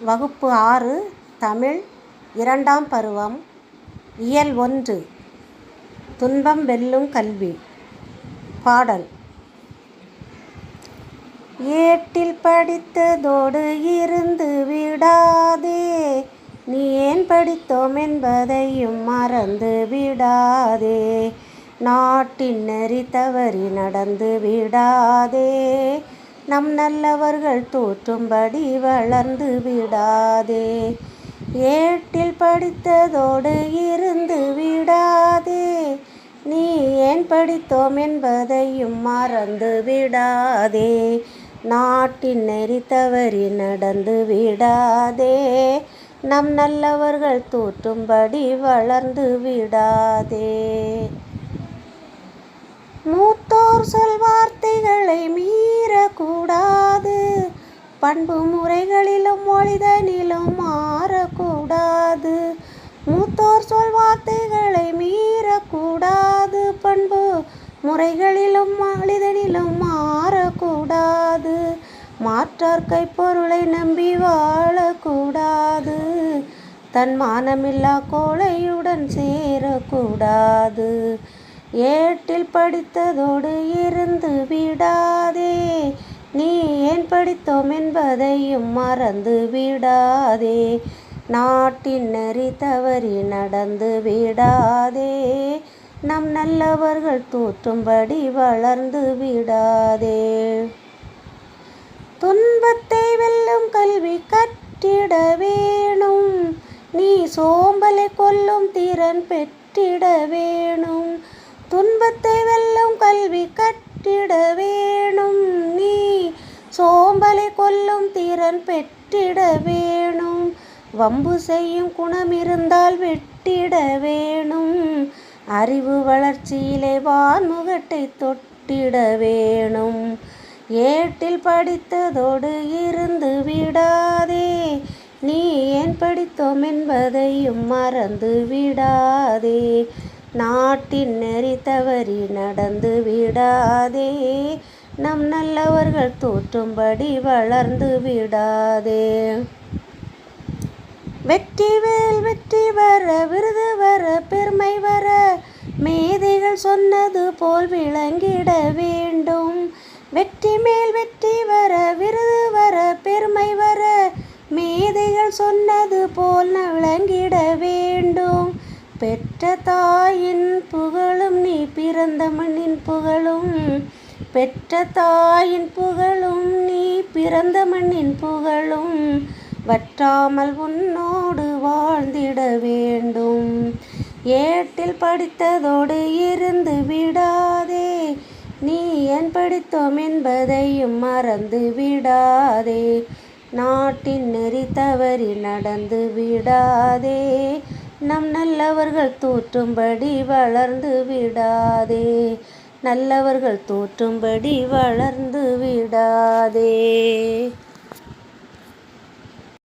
வகுப்பு 6 தமிழ் 2ஆம் பருவம் இயல் 1 துன்பம் வெல்லும் கல்வி. பாடல். ஏட்டில் படித்ததோடு இருந்து விடாதே, நீ ஏன் படித்தோம் என்பதையும் மறந்து விடாதே. நாட்டின் நெறி தவறி நடந்து விடாதே, நம் நல்லவர்கள் தோற்றும்படி வளர்ந்து விடாதே. ஏட்டில் படித்ததோடு இருந்து விடாதே, நீ ஏன் படித்தோம் என்பதையும் மறந்து விடாதே. நாட்டின் நெறி தவறி நடந்து விடாதே, நம் நல்லவர்கள் தோற்றும்படி வளர்ந்து விடாதே. மூத்தோர் சொல் வார்த்தைகளை மீறக்கூடாது, பண்பு முறைகளிலும் மொழிதனிலும் மாறக்கூடாது. மூத்தோர் சொல் வார்த்தைகளை மீறக்கூடாது, பண்பு முறைகளிலும் மொழிதனிலும் மாறக்கூடாது. மாற்றார் கைப்பொருளை நம்பி வாழக்கூடாது, தன் மானமில்லா கோழையுடன் சேரக்கூடாது. ஏட்டில் படித்ததோடு இருந்து விடாதே, நீ ஏன் படித்தோம் என்பதையும் மறந்து விடாதே. நாட்டின் நெறி தவறி நடந்து விடாதே, நம் நல்லவர்கள் தோற்றும்படி வளர்ந்து விடாதே. துன்பத்தை வெல்லும் கல்வி கற்றிட வேணும், நீ சோம்பலை கொல்லும் திறன் பெற்றிட வேணும். துன்பத்தை வெல்லும் கல்வி கற்றிட வேணும், நீ சோம்பலை கொல்லும் திறன் பெற்றிட வேணும். வம்பு செய்யும் குணம் இருந்தால் விட்டிட வேணும், அறிவு வளர்ச்சியிலே வான்முகட்டை தொட்டிட வேணும். ஏட்டில் படித்ததோடு இருந்து விடாதே, நீ ஏன் படித்தோம் என்பதையும் மறந்து விடாதே. நாட்டின் நெறி தவறி நடந்து விடாதே, நம் நல்லவர்கள் தோற்றும்படி வளர்ந்து விடாதே. வெற்றி வேல் வெற்றி வர, விருது வர, பெருமை வர, மேதைகள் சொன்னது போல் விளங்கிட வேண்டும். வெற்றி மேல் வெற்றி வர, விருது வர, பெருமை வர, மேதைகள் சொன்னது போல் விளங்கிட வேண்டும். பெற்ற தாயின் புகழும் நீ பிறந்த மண்ணின் புகழும், பெற்ற தாயின் புகழும் நீ பிறந்த மண்ணின் புகழும், வற்றாமல் உன்னோடு வாழ்ந்திட வேண்டும். ஏட்டில் படித்ததோடு இருந்து விடாதே, நீ ஏன் படித்தோம் என்பதையும் மறந்து விடாதே. நாட்டின் நெறி தவறி நடந்து விடாதே, நம் நல்லவர்கள் தோற்றும்படி வளர்ந்து விடாதே. நல்லவர்கள் தோற்றும்படி வளர்ந்து விடாதே.